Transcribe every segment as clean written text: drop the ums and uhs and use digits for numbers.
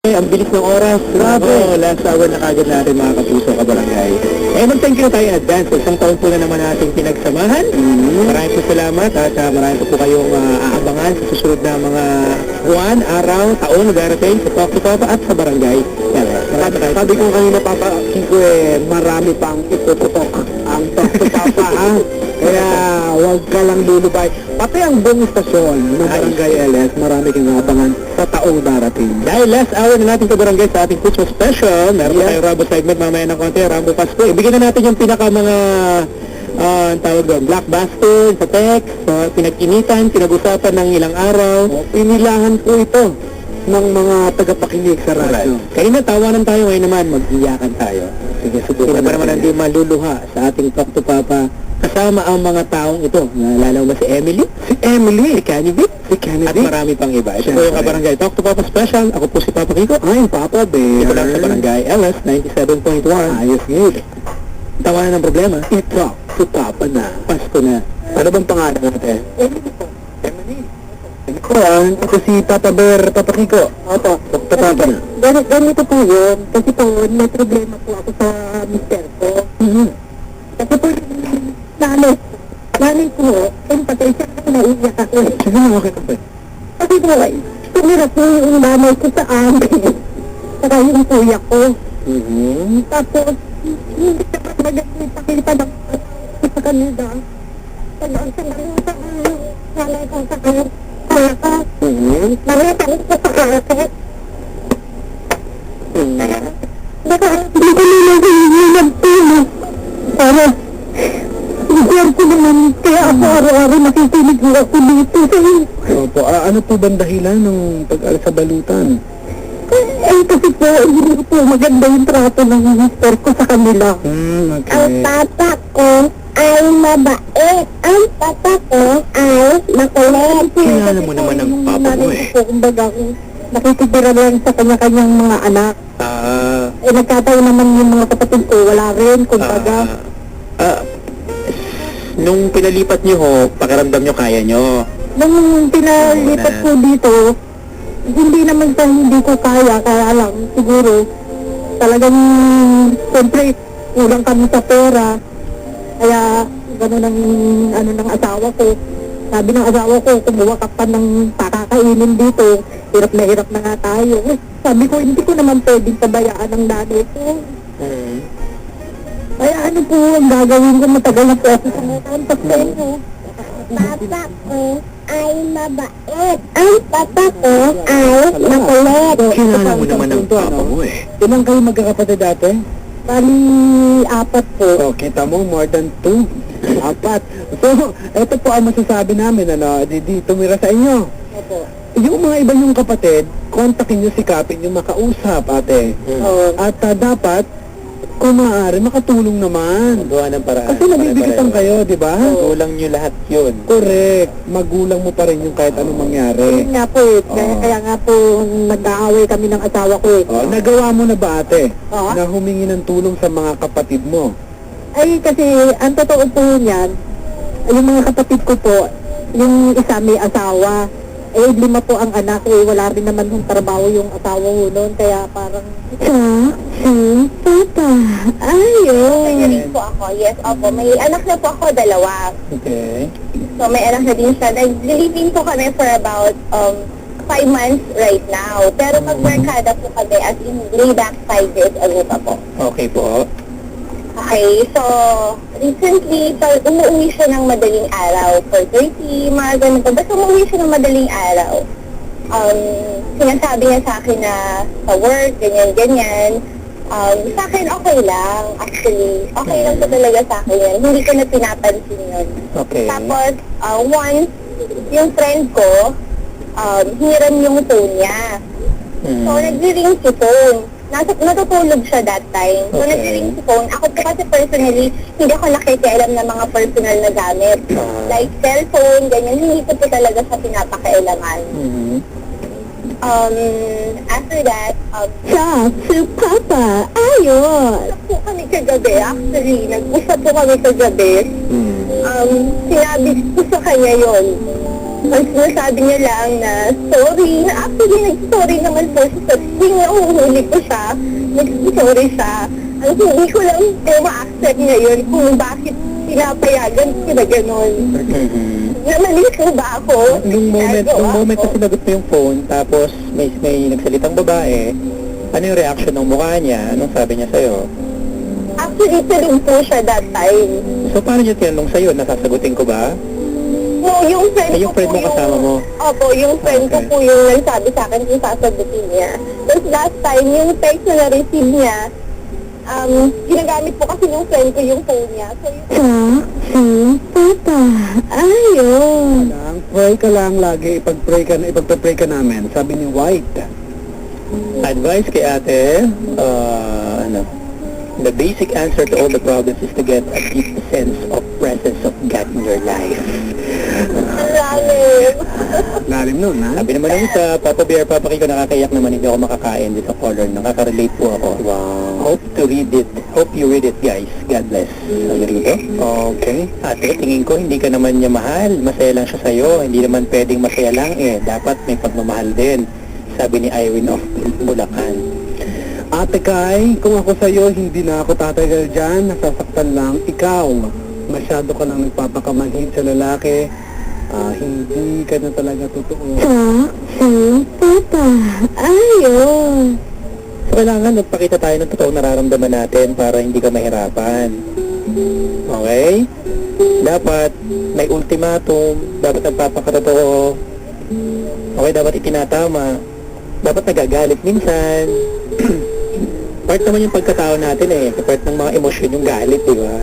Ang bilis ng oras. Grabe. Last hour na kagad natin mga kapuso kabarangay. Mag-thank you tayo in advance. Isang taon po na naman nating pinagsamahan. Maraming po salamat at maraming po kayong aabangan sa susunod na mga buwan, araw, taon na darating sa Talk to Papa at sa barangay. Sabi ko kanina, Papa Kiko, marami pang ipuputok ang Talk to Papa, ha? Kaya huwag ka lang lulubay. Pati ang buong istasyon ng Barangay LS, marami kang abangan sa taong darating. Dahil last hour na natin kabarangay sa ating Christmas special, meron tayong Rambo segment mamaya ng konti, Rambo Pasko. Ibigyan na natin yung pinaka mga ang tawag doon, blockbuster sa text, pinag-initan, pinag-usapan ng ilang araw. Pinilahan po ito ng mga tagapakinig sa radyo. Kanina tawanan tayo, ngayon naman mag-iyakan tayo. Sige, subukan Sino pa naman hindi maluluha sa ating Talk to Papa kasama ang mga taong ito. Naalala mo ba si Emily? Si Emily, Si Kennedy? si Kennedy, At marami pang iba. Ito po yung kabarangay Talk to Papa Special. Ako po si Papa Kiko. I'm Papa Bear. Ito lang sa barangay LS 97.1. Ayos ngayon. Tawanan ng problema. Ito, si Papa na. Pasko na. Ano bang pangalan natin? Emily. Ito si Papa Bear, Papa Kiko. Opo. Papa na. Ganito po yun. Kasi po, may problema po ako sa mister ko. Kasi po, nanay ko, yung patay siya, naiiyak ako. Sige na, okay ka ba? Kasi po, tumira po yung nanay ko sa amin. Saka yung kuya ko. Tapos, hindi naman nagpakita ng sa kanila. Pagdaan sa nanay ko sa kanila. Nakita ko sa kakit. Baka hindi ko nila nagtulog. Para, bigyan ko naman. Kaya ako araw-araw nakikinig ako dito sa iyo. Opo, ano po bang dahilan ng pag-alas sa balutan? Kasi po, hindi po maganda yung trato ng mister ko sa kanila. Okay. Ang papa ko ay mabait. Ang papa ko ay makulit. Kilala mo naman ang papa mo eh. Kumbaga, nakikitira lang sa kanya-kanyang mga anak. Nagkataon naman yung mga kapatid ko, wala rin, kumbaga. Nung pinalipat nyo ho, pakiramdam nyo kaya nyo. Nung pinalipat ko dito, hindi naman sa hindi ko kaya lang siguro talagang siyempre kulang kami sa pera. Kaya gano'n ang ano ng asawa ko. Sabi ng asawa ko, kumuha ka pa ng pakakainin dito. Hirap na nga tayo. Sabi ko, hindi ko naman pwedeng pabayaan ang nanay ko. Kaya ano po ang gagawin ko, matagal na po ako sa contact sa inyo. Papa ko ay mabait. Ang papa ko ay makulit. Kilala mo naman ang papa mo eh. Ilang kayo magkakapatid dati? Bali, 4 po. Oh, kita mo, more than 2. 4. So, ito po ang masasabi namin, di tumira sa inyo. Opo. Yung mga iba yung kapatid, kontakin nyo, sikapin nyo makausap, ate. Oo. At dapat, kung maaari, makatulong naman. Magawa ng paraan. Kasi nabibigitan kayo, di ba? Kulang nyo lahat yun. Correct. Magulang mo pa rin yung kahit anong mangyari. Yun nga po eh. Kaya nga po, nag-aaway kami ng asawa ko eh. Oh, nagawa mo na ba, ate? Oo. Na humingi ng tulong sa mga kapatid mo? Ay, kasi ang totoo po niyan, yung mga kapatid ko po, yung isa may asawa. 5 po ang anak eh. Wala rin naman yung trabaho yung asawa ko noon. Kaya parang, Papa, ayun. po ako. Yes, opo. May anak na po ako, 2. Okay. So, may anak na din siya. Nag-living po kami for about 5 months right now. Pero mag-workada po kami as in way back 5 years ago pa po. Okay po. Okay, so recently, umuwi siya ng madaling araw for 30, mga ganun po. Basta umuwi siya ng madaling araw. Sinasabi niya sa akin na sa work, ganyan-ganyan. Sa akin, okay lang. Actually, okay lang po talaga sa akin yan. Hindi ko na pinapansin yun. Okay. Tapos, once, yung friend ko, hiniram yung phone niya. So, nag-ring si phone. Natutulog siya that time. So, Okay. nag-ring si phone. Ako po kasi personally, hindi ako nakikialam ng mga personal na gamit. Like cellphone, ganyan. Hindi ko po talaga sa pinapakialaman. After that, Si Papa, ayun. nag po kami kagabi, actually. Nag-usap po kami kagabi. Sinabi ko sa kanya yun. Ang sinasabi niya lang na sorry, na actually nag-sorry naman po siya. So, hindi nga uhuli ko siya, nag-sorry siya. Ang hindi ko lang ma-accept ngayon kung bakit pinapayagan sila ganon. Namalis ko ba ako? Nung moment na sinagot mo yung phone, tapos may nagsalitang babae, ano yung reaction ng mukha niya? Anong sabi niya sa'yo? Actually, tulog po siya that time. So, paano niya tinanong sa'yo? Nasasagutin ko ba? No, yung friend Ay, yung ko friend po mo kasama mo? Opo, yung friend ko Okay. po yung nagsabi sa akin kung sasagutin niya. Tapos last time, yung text na na-receive niya, ginagamit po kasi yung friend ko yung phone niya. So, Papa, ayun. Pray ka lang lagi, ipagpray ka namin. Sabi ni White. Advice kay ate, the basic answer to all the problems is to get a deep sense of presence of God in your life. lalim. Lalim nun, ha? Sabi naman ng isa, Papa Bear, Papa Kiko, nakakayak naman, hindi ako makakain dito sa color. Nakaka-relate po ako. Wow. Hope you read it, guys. God bless. Sabi rito. Okay. Ate, tingin ko, hindi ka naman niya mahal. Masaya lang siya sa'yo. Hindi naman pwedeng masaya lang eh. Dapat may pagmamahal din. Sabi ni Irene of Bulacan. Ate Kai, kung ako sa'yo, hindi na ako tatagal dyan. Nasasaktan lang. Ikaw, masyado ka lang nagpapakamanhid sa lalaki. Hindi ka na talaga totoo. Papa, ayun. So, kailangan magpakita tayo ng totoong nararamdaman natin para hindi ka mahirapan. Okay? Dapat may ultimatum, dapat nagpapakatotoo. Okay, dapat itinatama. Dapat nagagalit minsan. Part naman yung pagkatao natin eh. Part ng mga emosyon yung galit, di ba?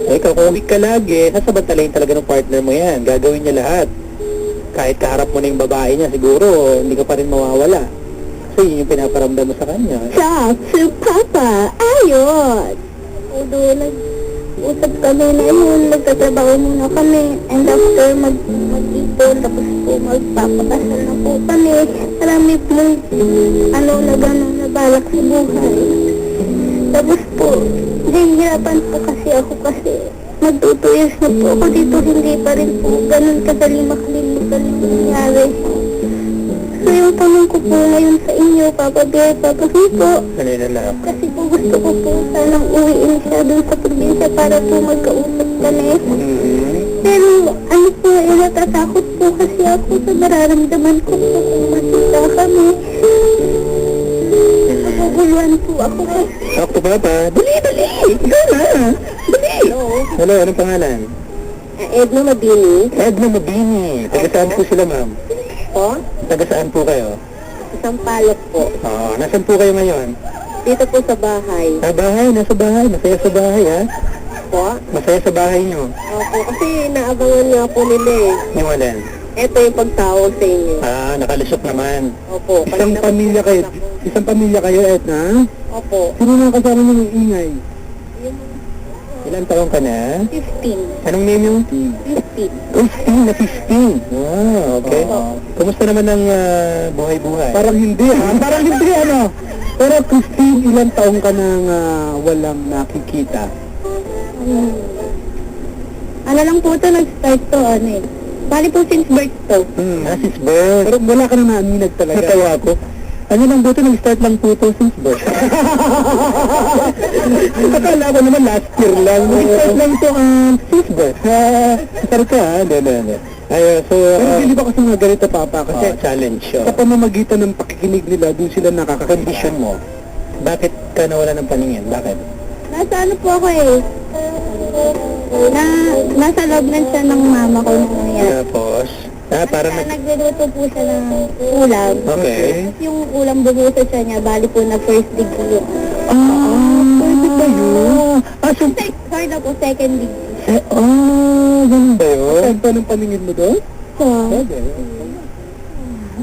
Ikaw, kung weak ka lagi, nasabantalayin talaga ng partner mo yan. Gagawin niya lahat. Kahit kaharap mo na yung babae niya, siguro, hindi ka pa rin mawawala. So, yun yung pinaparamdam mo sa kanya. Papa, ayun. Although, nag-usap kami na yun, nagtatrabaho muna kami. And after mag-ipon, tapos po magpapakasal na po kami. Marami pong, na balak sa buhay. Tapos po, nahihirapan po kasi ako kasi mag-2 years na po ako dito, hindi pa rin po ganun kadali makalimutan yung nangyari. So yung tanong ko po ngayon sa inyo, Papa Bear, Papa Kiko, Kanina lang. kasi po gusto ko po sanang uwiin siya dun sa probinsya para po magkausap kami. Pero ano po, natatakot po kasi ako sa nararamdaman ko po kung masita kami. Naguguluhan po ako kasi. Talk to Papa. Dali! Ikaw na! Dali! Hello, anong pangalan? Edna Mabini. Edna Mabini. Taga saan po sila, ma'am? Po? Taga saan po kayo? Isang palok po. Oo, nasan po kayo ngayon? Dito po sa bahay. Sa bahay, nasa bahay. Masaya sa bahay, ha? Po? Masaya sa bahay nyo. Opo, kasi naabangan nga po nila eh. Yung alin? Ito yung pagtawag sa inyo. Nakalisok naman. Opo. Isang pamilya kayo, Edna? Opo. Sino na kasama niyo ng ingay? Ilan taong ka na? 15. Anong name yung? 15. 15 na 15. Wow, okay. Kumusta naman ang buhay-buhay? Parang hindi, ha? Parang hindi, ano? Pero Christine, ilang taong ka nang walang nakikita? Ano lang po ito, nag-start to, Bali po since birth to. Since birth. Pero wala ka nang naaninag talaga. Natawa ko. Ano lang buto, nag-start lang po ito since birth. Akala ko naman last year lang. Nag-start lang ito since birth. Start ka, ha? Hindi. So, Pero hindi ba kasi mga ganito, Papa? Kasi challenge. sa pamamagitan ng pakikinig nila, doon sila nakakakondisyon Condition mo. Bakit ka nawala ng paningin? Bakit? Nasa ano po ako nasa loob lang siya ng mama ko nung nangyari. Tapos, parang Nagluluto po siya ng ulam. Okay. Tapos yung ulam bubusa siya niya, bali po na first degree yun. pwede ba yun? So, Sorry na po, second degree. ganun ba yun? Saan pa ng paningin mo doon? So, Pwede.